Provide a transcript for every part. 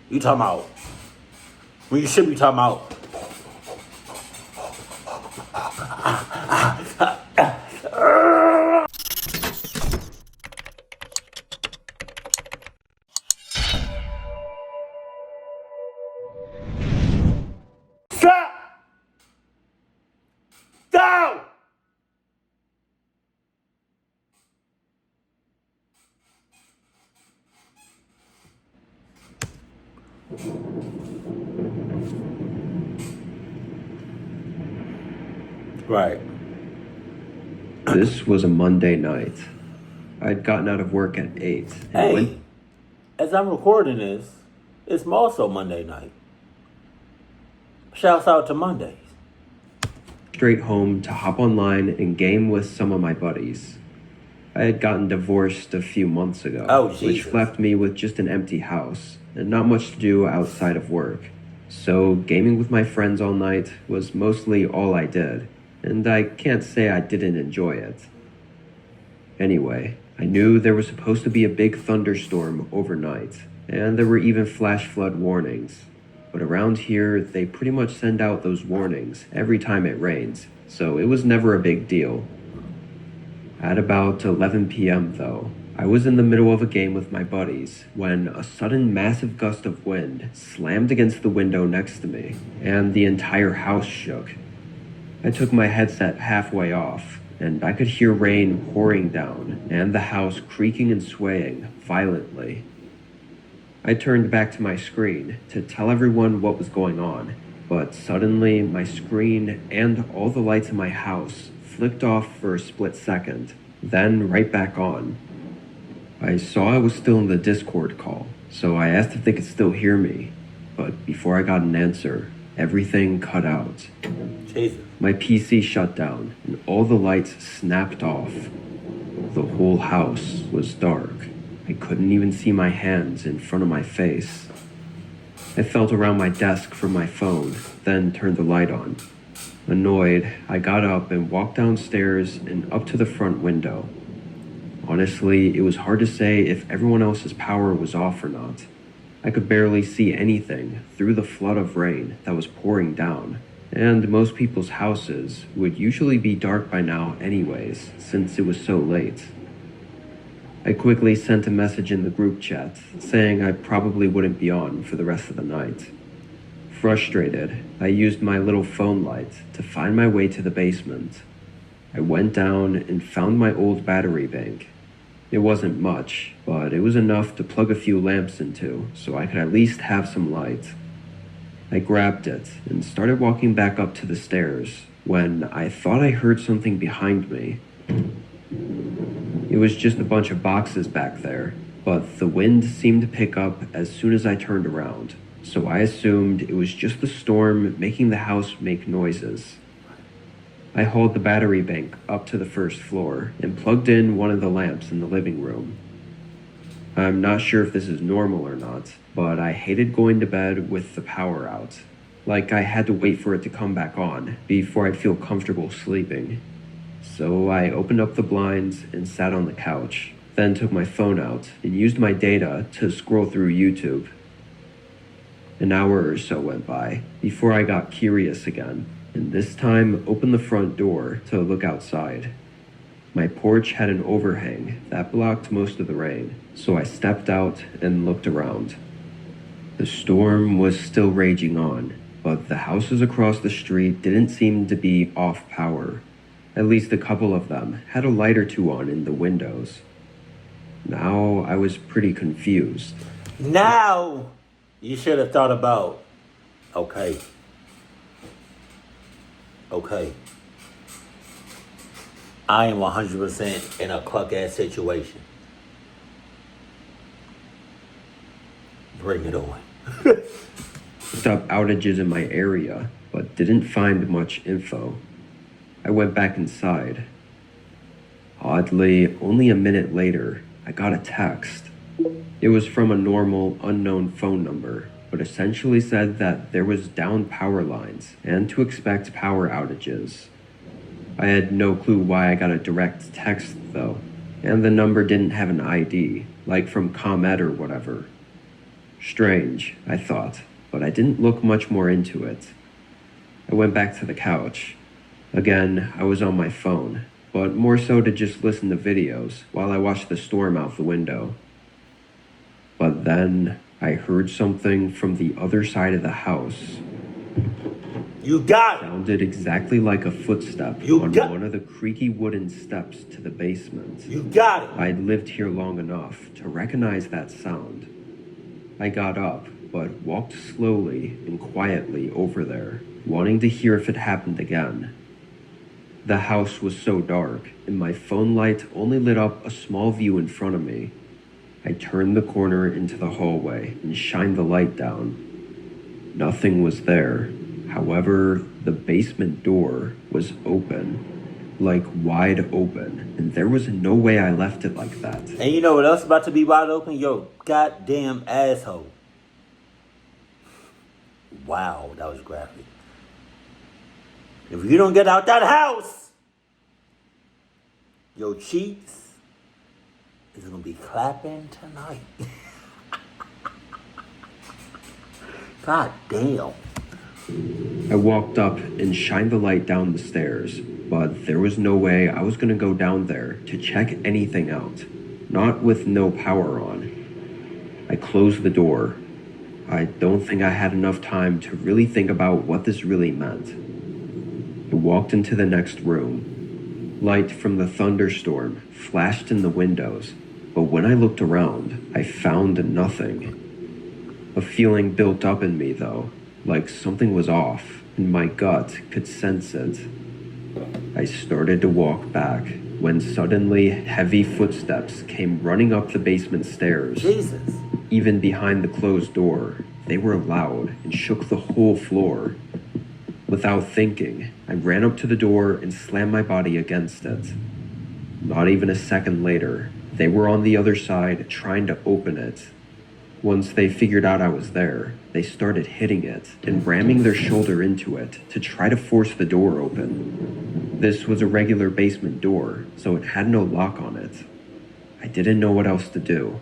You talking about? When you should be talking about? Stop! Down! Right. This was a Monday night. I'd gotten out of work at 8. Hey, as I'm recording this, it's also Monday night. Shouts out to Mondays. Straight home to hop online and game with some of my buddies. I had gotten divorced a few months ago, which left me with just an empty house and not much to do outside of work. So gaming with my friends all night was mostly all I did, and I can't say I didn't enjoy it. Anyway, I knew there was supposed to be a big thunderstorm overnight, and there were even flash flood warnings. But around here, they pretty much send out those warnings every time it rains, so it was never a big deal. At about 11 p.m. though, I was in the middle of a game with my buddies when a sudden massive gust of wind slammed against the window next to me, and the entire house shook. I took my headset halfway off, and I could hear rain pouring down and the house creaking and swaying violently. I turned back to my screen to tell everyone what was going on, but suddenly my screen and all the lights in my house flicked off for a split second, then right back on. I saw I was still in the Discord call, so I asked if they could still hear me, but before I got an answer, everything cut out. Jesus. My PC shut down, and all the lights snapped off. The whole house was dark. I couldn't even see my hands in front of my face. I felt around my desk for my phone, then turned the light on. Annoyed, I got up and walked downstairs and up to the front window. Honestly, it was hard to say if everyone else's power was off or not. I could barely see anything through the flood of rain that was pouring down, and most people's houses would usually be dark by now anyways, since it was so late. I quickly sent a message in the group chat saying I probably wouldn't be on for the rest of the night. Frustrated, I used my little phone light to find my way to the basement. I went down and found my old battery bank. It wasn't much, but it was enough to plug a few lamps into so I could at least have some light. I grabbed it and started walking back up to the stairs when I thought I heard something behind me. It was just a bunch of boxes back there, but the wind seemed to pick up as soon as I turned around, so I assumed it was just the storm making the house make noises. I hauled the battery bank up to the first floor and plugged in one of the lamps in the living room. I'm not sure if this is normal or not, but I hated going to bed with the power out. Like I had to wait for it to come back on before I'd feel comfortable sleeping. So I opened up the blinds and sat on the couch, then took my phone out and used my data to scroll through YouTube. An hour or so went by before I got curious again, and this time opened the front door to look outside. My porch had an overhang that blocked most of the rain, so I stepped out and looked around. The storm was still raging on, but the houses across the street didn't seem to be off power. At least a couple of them had a light or two on in the windows. Now I was pretty confused. Now you should have thought about, okay. I am 100% in a cluck-ass situation. Bring it on. Looked up outages in my area, but didn't find much info. I went back inside. Oddly, only a minute later, I got a text. It was from a normal, unknown phone number, but essentially said that there was down power lines and to expect power outages. I had no clue why I got a direct text, though, and the number didn't have an ID, like from ComEd or whatever. Strange, I thought, but I didn't look much more into it. I went back to the couch. Again, I was on my phone, but more so to just listen to videos while I watched the storm out the window. But then I heard something from the other side of the house. You got it. Sounded exactly like a footstep on one of the creaky wooden steps to the basement. You got it. I'd lived here long enough to recognize that sound. I got up, but walked slowly and quietly over there, wanting to hear if it happened again. The house was so dark, and my phone light only lit up a small view in front of me. I turned the corner into the hallway and shined the light down. Nothing was there. However, the basement door was open, like wide open, and there was no way I left it like that. And you know what else is about to be wide open? Your goddamn asshole. Wow, that was graphic. If you don't get out that house, your cheeks is gonna be clapping tonight. God damn. I walked up and shined the light down the stairs, but there was no way I was going to go down there to check anything out, not with no power on. I closed the door. I don't think I had enough time to really think about what this really meant. I walked into the next room. Light from the thunderstorm flashed in the windows, but when I looked around, I found nothing. A feeling built up in me, though, like something was off, and my gut could sense it. I started to walk back when suddenly heavy footsteps came running up the basement stairs. Jesus. Even behind the closed door, they were loud and shook the whole floor. Without thinking, I ran up to the door and slammed my body against it. Not even a second later, they were on the other side trying to open it. Once they figured out I was there, they started hitting it and ramming their shoulder into it to try to force the door open. This was a regular basement door, so it had no lock on it. I didn't know what else to do.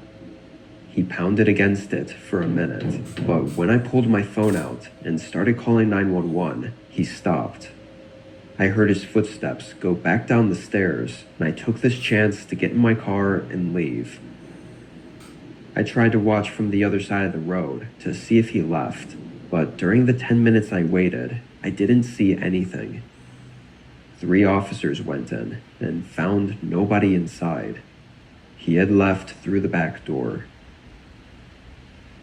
He pounded against it for a minute, but when I pulled my phone out and started calling 911, he stopped. I heard his footsteps go back down the stairs, and I took this chance to get in my car and leave. I tried to watch from the other side of the road to see if he left, but during the 10 minutes I waited, I didn't see anything. 3 officers went in and found nobody inside. He had left through the back door.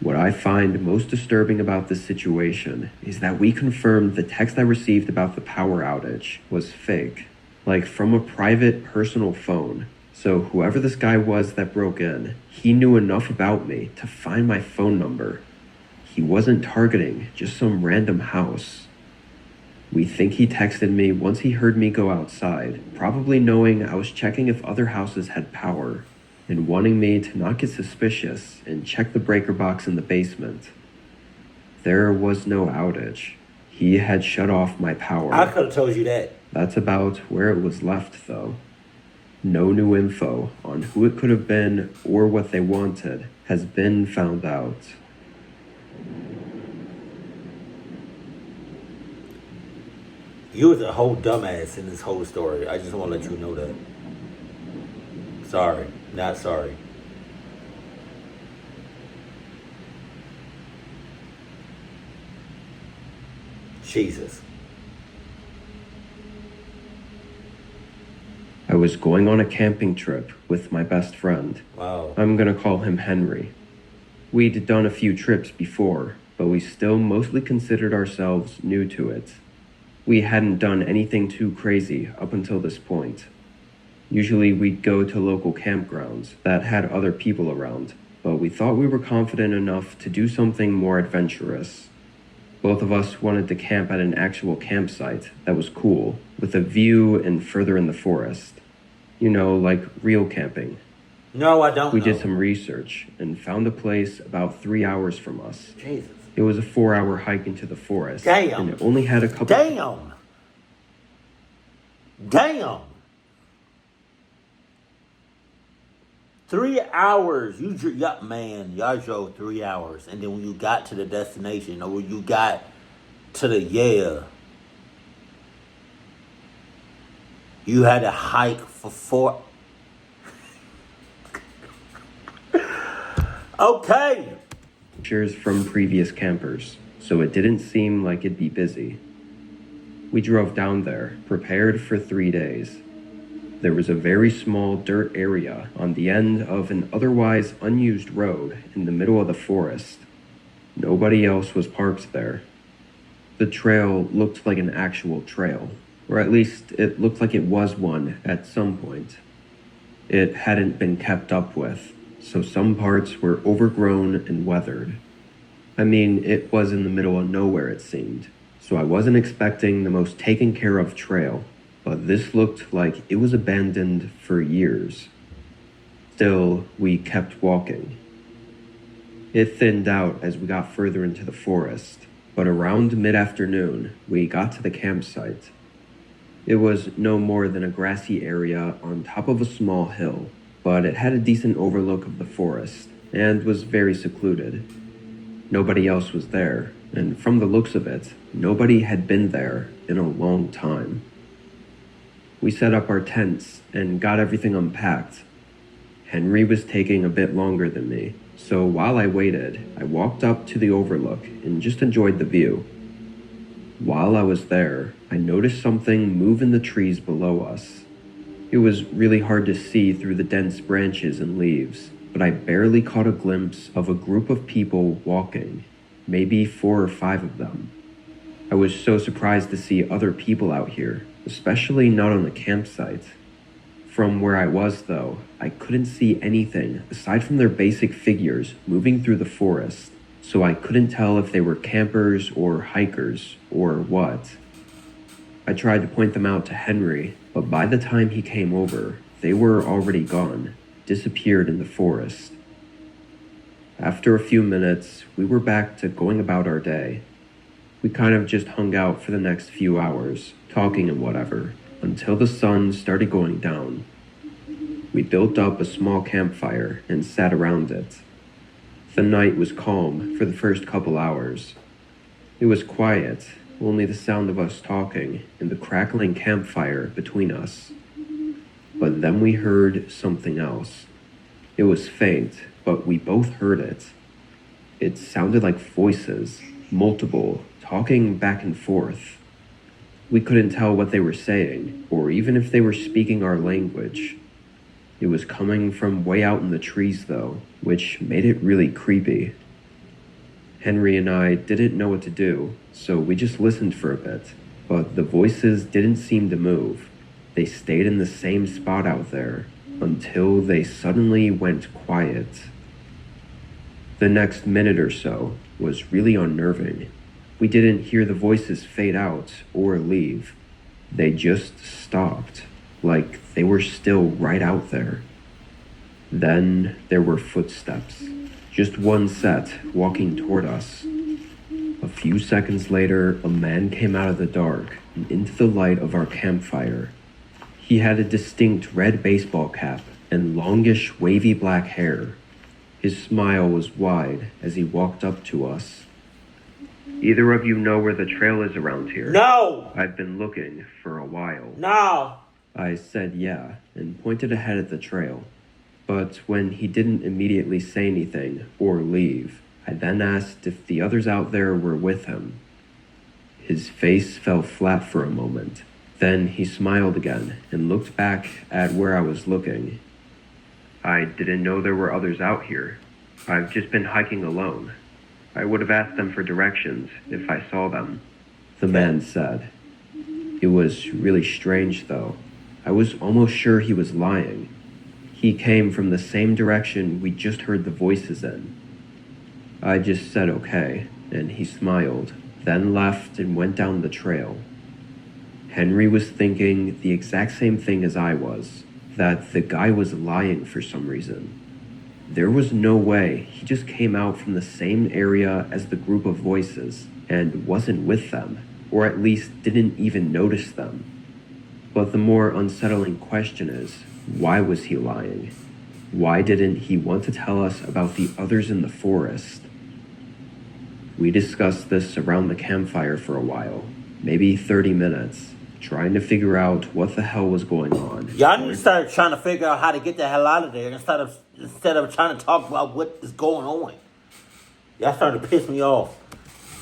What I find most disturbing about this situation is that we confirmed the text I received about the power outage was fake, like from a private personal phone. So whoever this guy was that broke in, he knew enough about me to find my phone number. He wasn't targeting just some random house. We think he texted me once he heard me go outside, probably knowing I was checking if other houses had power, and wanting me to not get suspicious and check the breaker box in the basement. There was no outage. He had shut off my power. I could have told you that. That's about where it was left, though. No new info on who it could have been or what they wanted has been found out. You was a whole dumbass in this whole story. I just want to let you know that. Sorry. Not sorry. Jesus. I was going on a camping trip with my best friend. Wow. I'm gonna call him Henry. We'd done a few trips before, but we still mostly considered ourselves new to it. We hadn't done anything too crazy up until this point. Usually we'd go to local campgrounds that had other people around, but we thought we were confident enough to do something more adventurous. Both of us wanted to camp at an actual campsite that was cool, with a view and further in the forest. You know, like real camping. No, I don't We know. did some research and found a place about 3 hours from us. Jesus. It was a 4-hour hike into the forest. Damn. And it only had a couple... Damn. 3 hours. Y'all drove 3 hours, and then when you got to the destination, or when you got to the you had to hike for 4. Okay. Pictures from previous campers, so it didn't seem like it'd be busy. We drove down there, prepared for 3 days. There was a very small dirt area on the end of an otherwise unused road in the middle of the forest. Nobody else was parked there. The trail looked like an actual trail, or at least it looked like it was one at some point. It hadn't been kept up with, so some parts were overgrown and weathered. I mean, it was in the middle of nowhere, it seemed, so I wasn't expecting the most taken care of trail, but this looked like it was abandoned for years. Still, we kept walking. It thinned out as we got further into the forest, but around mid-afternoon, we got to the campsite. It was no more than a grassy area on top of a small hill, but it had a decent overlook of the forest and was very secluded. Nobody else was there, and from the looks of it, nobody had been there in a long time. We set up our tents and got everything unpacked. Henry was taking a bit longer than me, so while I waited, I walked up to the overlook and just enjoyed the view. While I was there, I noticed something move in the trees below us. It was really hard to see through the dense branches and leaves, but I barely caught a glimpse of a group of people walking, maybe 4 or 5 of them. I was so surprised to see other people out here, especially not on the campsite. From where I was, though, I couldn't see anything aside from their basic figures moving through the forest, so I couldn't tell if they were campers or hikers or what. I tried to point them out to Henry, but by the time he came over, they were already gone, disappeared in the forest. After a few minutes, we were back to going about our day. We kind of just hung out for the next few hours, talking and whatever, until the sun started going down. We built up a small campfire and sat around it. The night was calm for the first couple hours. It was quiet, only the sound of us talking and the crackling campfire between us. But then we heard something else. It was faint, but we both heard it. It sounded like voices, multiple, talking back and forth. We couldn't tell what they were saying, or even if they were speaking our language. It was coming from way out in the trees, though, which made it really creepy. Henry and I didn't know what to do, so we just listened for a bit, but the voices didn't seem to move. They stayed in the same spot out there, until they suddenly went quiet. The next minute or so was really unnerving. We didn't hear the voices fade out or leave. They just stopped, like they were still right out there. Then there were footsteps, just one set walking toward us. A few seconds later, a man came out of the dark and into the light of our campfire. He had a distinct red baseball cap and longish wavy black hair. His smile was wide as he walked up to us. "Either of you know where the trail is around here?" No! "I've been looking for a while." No! I said yeah, and pointed ahead at the trail. But when he didn't immediately say anything or leave, I then asked if the others out there were with him. His face fell flat for a moment. Then he smiled again and looked back at where I was looking. "I didn't know there were others out here. I've just been hiking alone. I would have asked them for directions if I saw them," the man said. It was really strange, though. I was almost sure he was lying. He came from the same direction we just heard the voices in. I just said okay, and he smiled, then left and went down the trail. Henry was thinking the exact same thing as I was, that the guy was lying for some reason. There was no way he just came out from the same area as the group of voices and wasn't with them, or at least didn't even notice them. But the more unsettling question is, why was he lying? Why didn't he want to tell us about the others in the forest? We discussed this around the campfire for a while, maybe 30 minutes, trying to figure out what the hell was going on. Y'all need to start trying to figure out how to get the hell out of there instead of trying to talk about what is going on. Y'all starting to piss me off.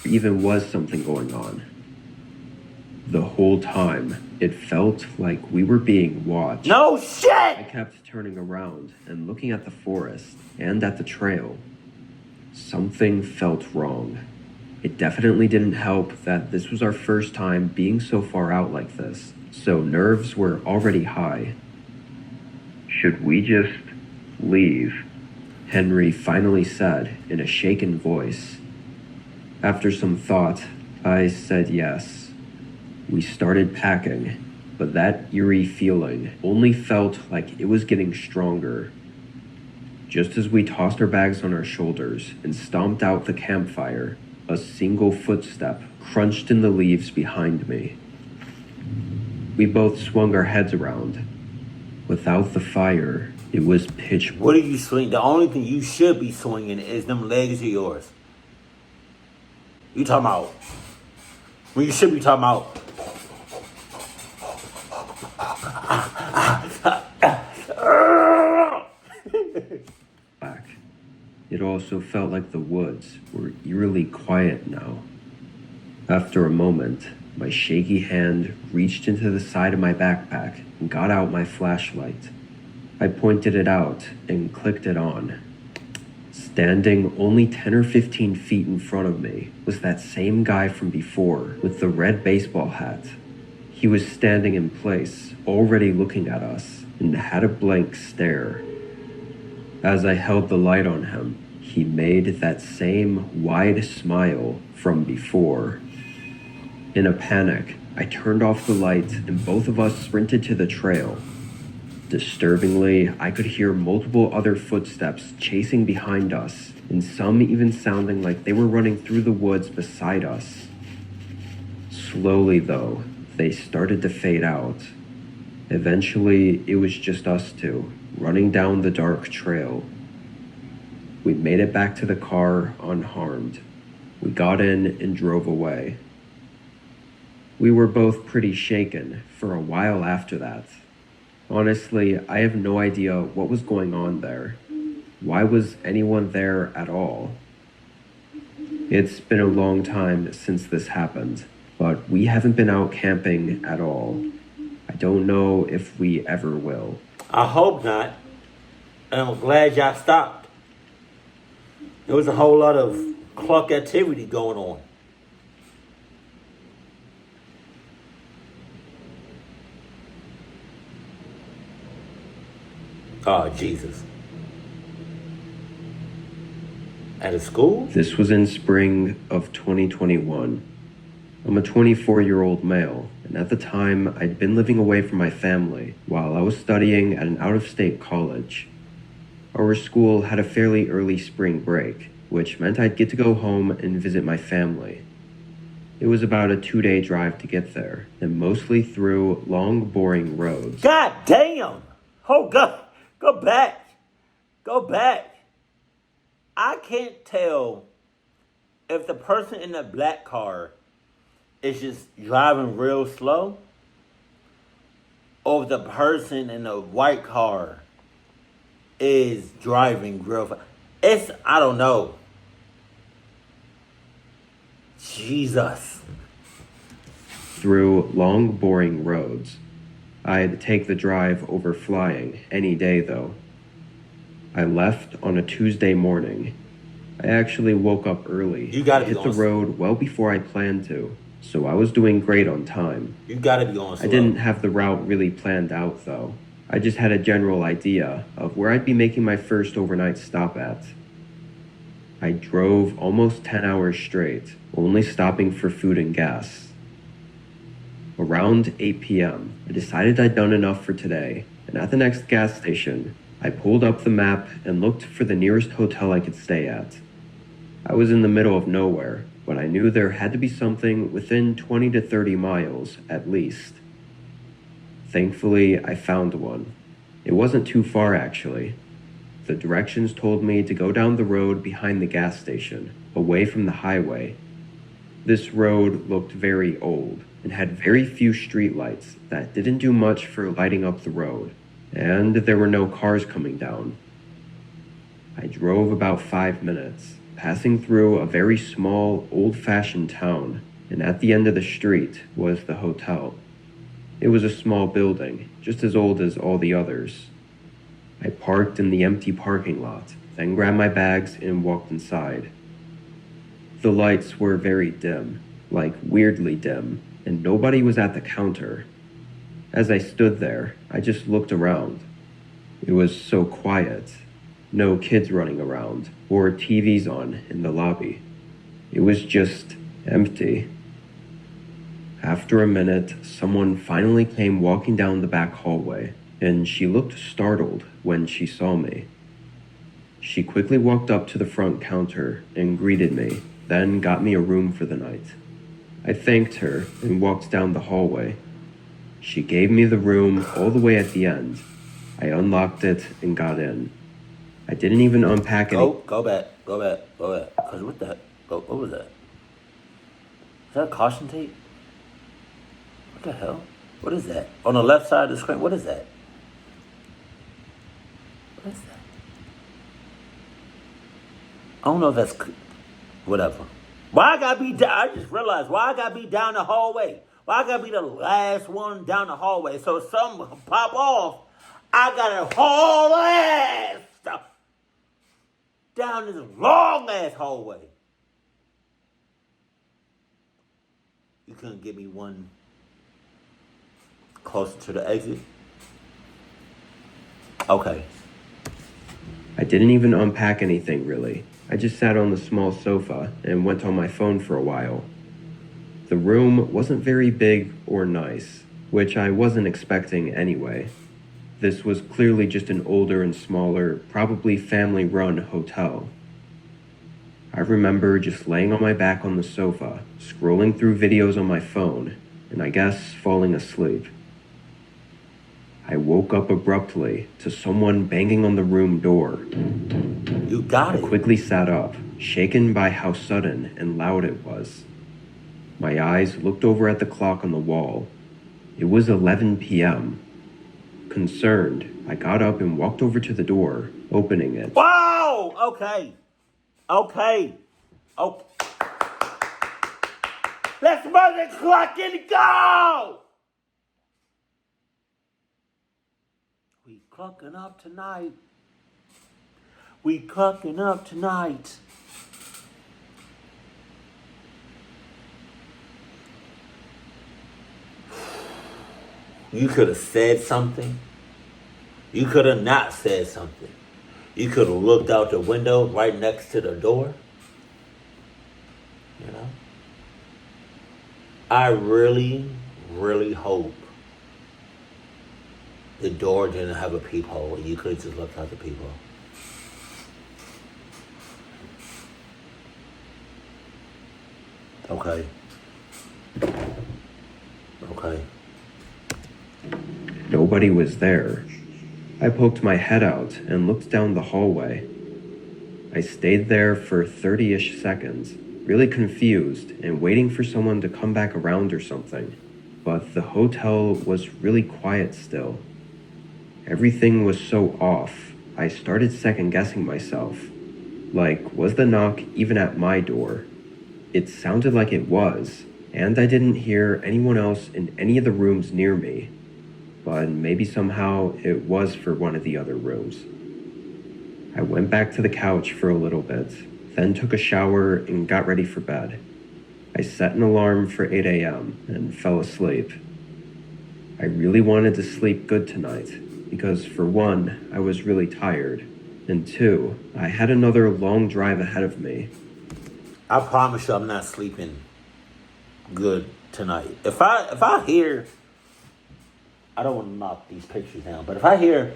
There even was something going on. The whole time, it felt like we were being watched. No shit! I kept turning around and looking at the forest and at the trail. Something felt wrong. It definitely didn't help that this was our first time being so far out like this, so nerves were already high. Should we just leave? Henry finally said in a shaken voice. After some thought, I said yes. We started packing, but that eerie feeling only felt like it was getting stronger. Just as we tossed our bags on our shoulders and stomped out the campfire, a single footstep crunched in the leaves behind me. We both swung our heads around. Without the fire, it was pitch. What are you swinging? The only thing you should be swinging is them legs of yours. You talking about? When you should be talking about. Black. It also felt like the woods were eerily quiet now. After a moment, my shaky hand reached into the side of my backpack and got out my flashlight. I pointed it out and clicked it on. Standing only 10 or 15 feet in front of me was that same guy from before with the red baseball hat. He was standing in place, already looking at us, and had a blank stare. As I held the light on him, he made that same wide smile from before. In a panic, I turned off the light and both of us sprinted to the trail. Disturbingly, I could hear multiple other footsteps chasing behind us, and some even sounding like they were running through the woods beside us. Slowly, though, they started to fade out. Eventually, it was just us two, running down the dark trail. We made it back to the car unharmed. We got in and drove away. We were both pretty shaken for a while after that. Honestly, I have no idea what was going on there. Why was anyone there at all? It's been a long time since this happened, but we haven't been out camping at all. I don't know if we ever will. I hope not. And I'm glad y'all stopped. There was a whole lot of cluck activity going on. Oh, Jesus. At a school? This was in spring of 2021. I'm a 24-year-old male, and at the time, I'd been living away from my family while I was studying at an out-of-state college. Our school had a fairly early spring break, which meant I'd get to go home and visit my family. It was about a 2-day drive to get there, and mostly through long, boring roads. God damn! Oh, God. Go back. Go back. I can't tell if the person in the black car is just driving real slow or if the person in the white car is driving real fast. I don't know. Jesus. Through long, boring roads. I'd take the drive over flying any day, though. I left on a Tuesday morning. I actually woke up early. You gotta hit the road well before I planned to, so I was doing great on time. You gotta be on slow. I didn't have the route really planned out, though. I just had a general idea of where I'd be making my first overnight stop at. I drove almost 10 hours straight, only stopping for food and gas. Around 8 p.m., I decided I'd done enough for today, and at the next gas station, I pulled up the map and looked for the nearest hotel I could stay at. I was in the middle of nowhere, but I knew there had to be something within 20 to 30 miles, at least. Thankfully, I found one. It wasn't too far, actually. The directions told me to go down the road behind the gas station, away from the highway. This road looked very old and had very few streetlights that didn't do much for lighting up the road, and there were no cars coming down. I drove about 5 minutes, passing through a very small, old-fashioned town, and at the end of the street was the hotel. It was a small building, just as old as all the others. I parked in the empty parking lot, then grabbed my bags and walked inside. The lights were very dim, like weirdly dim, and nobody was at the counter. As I stood there, I just looked around. It was so quiet. No kids running around or TVs on in the lobby. It was just empty. After a minute, someone finally came walking down the back hallway, and she looked startled when she saw me. She quickly walked up to the front counter and greeted me, then got me a room for the night. I thanked her and walked down the hallway. She gave me the room all the way at the end. I unlocked it and got in. I didn't even unpack any. Go back. Cause what was that? Is that caution tape? What the hell? What is that? On the left side of the screen, what is that? What is that? I don't know if that's... Whatever. Why I gotta be down? I just realized why I gotta be down the hallway. Why I gotta be the last one down the hallway? So if something pop off, I gotta haul ass stuff down this long ass hallway. You couldn't give me one closer to the exit? Okay. I didn't even unpack anything really. I just sat on the small sofa and went on my phone for a while. The room wasn't very big or nice, which I wasn't expecting anyway. This was clearly just an older and smaller, probably family-run hotel. I remember just laying on my back on the sofa, scrolling through videos on my phone, and I guess falling asleep. I woke up abruptly to someone banging on the room door. You got it. I quickly sat up, shaken by how sudden and loud it was. My eyes looked over at the clock on the wall. It was 11 p.m. Concerned, I got up and walked over to the door, opening it. Whoa! Okay. Let's mother clock and go! We clucking up tonight. You could have said something. You could have not said something. You could have looked out the window right next to the door. You know? I really, really hope the door didn't have a peephole and you could have just looked out the peephole. Okay. Nobody was there. I poked my head out and looked down the hallway. I stayed there for 30-ish seconds, really confused and waiting for someone to come back around or something. But the hotel was really quiet still. Everything was so off, I started second-guessing myself. Like, was the knock even at my door? It sounded like it was, and I didn't hear anyone else in any of the rooms near me. But maybe somehow it was for one of the other rooms. I went back to the couch for a little bit, then took a shower and got ready for bed. I set an alarm for 8 a.m. and fell asleep. I really wanted to sleep good tonight because, for one, I was really tired, and two, I had another long drive ahead of me. I promise you I'm not sleeping good tonight. If I hear... I don't want to knock these pictures down, but if I hear...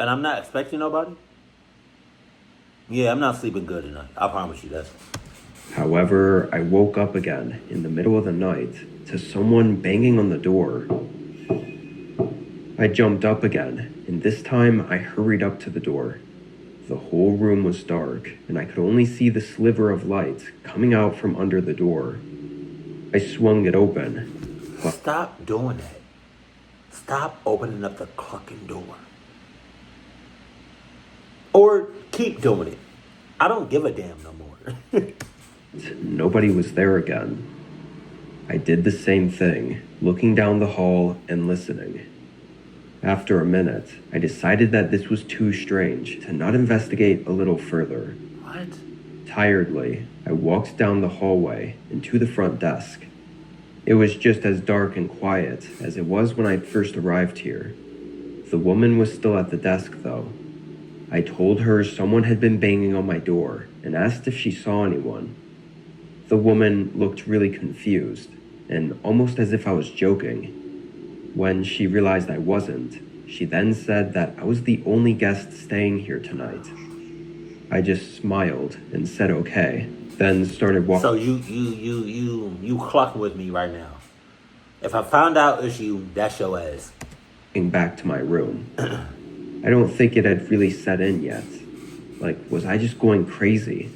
And I'm not expecting nobody... Yeah, I'm not sleeping good tonight. I promise you that. However, I woke up again in the middle of the night to someone banging on the door. I jumped up again, and this time I hurried up to the door. The whole room was dark, and I could only see the sliver of light coming out from under the door. I swung it open. Stop doing that. Stop opening up the clucking door. Or keep doing it. I don't give a damn no more. Nobody was there again. I did the same thing, looking down the hall and listening. After a minute, I decided that this was too strange to not investigate a little further. What? Tiredly, I walked down the hallway and to the front desk. It was just as dark and quiet as it was when I first arrived here. The woman was still at the desk, though. I told her someone had been banging on my door and asked if she saw anyone. The woman looked really confused, and almost as if I was joking. When she realized I wasn't, she then said that I was the only guest staying here tonight. I just smiled and said okay, then started walking. So you clucking with me right now. If I found out it's you, that's your ass. Back to my room. I don't think it had really set in yet. Like, was I just going crazy?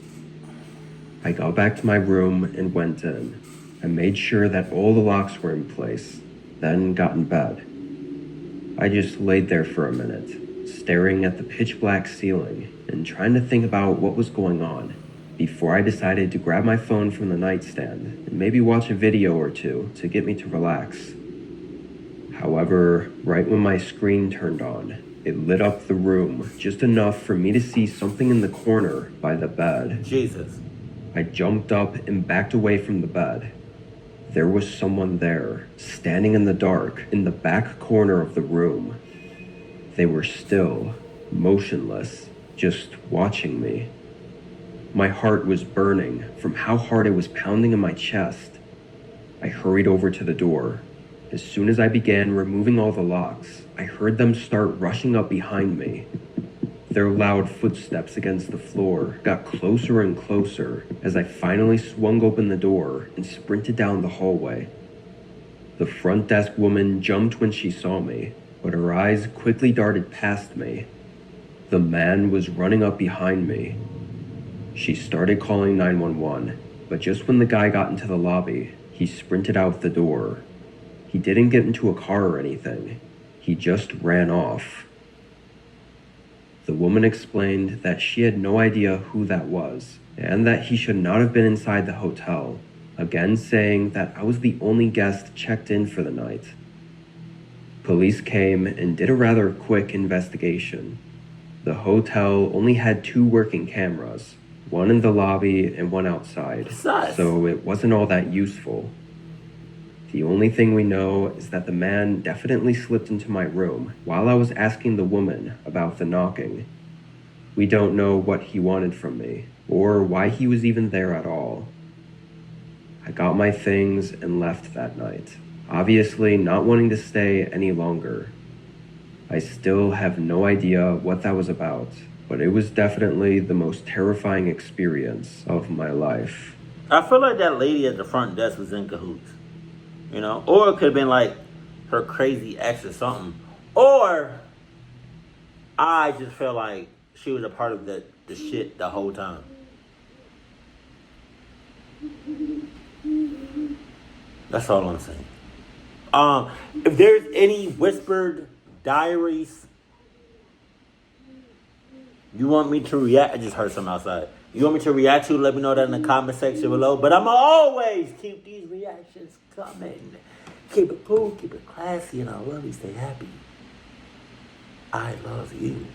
I got back to my room and went in. I made sure that all the locks were in place, then got in bed. I just laid there for a minute, staring at the pitch black ceiling and trying to think about what was going on before I decided to grab my phone from the nightstand and maybe watch a video or two to get me to relax. However, right when my screen turned on, it lit up the room just enough for me to see something in the corner by the bed. Jesus. I jumped up and backed away from the bed. There was someone there, standing in the dark, in the back corner of the room. They were still, motionless, just watching me. My heart was burning from how hard it was pounding in my chest. I hurried over to the door. As soon as I began removing all the locks, I heard them start rushing up behind me. Their loud footsteps against the floor got closer and closer as I finally swung open the door and sprinted down the hallway. The front desk woman jumped when she saw me, but her eyes quickly darted past me. The man was running up behind me. She started calling 911, but just when the guy got into the lobby, he sprinted out the door. He didn't get into a car or anything. He just ran off. The woman explained that she had no idea who that was, and that he should not have been inside the hotel, again saying that I was the only guest checked in for the night. Police came and did a rather quick investigation. The hotel only had 2 working cameras, one in the lobby and one outside, so it wasn't all that useful. The only thing we know is that the man definitely slipped into my room while I was asking the woman about the knocking. We don't know what he wanted from me, or why he was even there at all. I got my things and left that night, obviously not wanting to stay any longer. I still have no idea what that was about, but it was definitely the most terrifying experience of my life. I feel like that lady at the front desk was in cahoots. You know, or it could have been like her crazy ex or something. Or I just feel like she was a part of the shit the whole time. That's all I'm saying. If there's any whispered diaries you want me to react, I just heard something outside. You want me to react to, let me know that in the comment section below. But I'ma always keep these reactions coming. Keep it cool, keep it classy, and I love you. Stay happy. I love you.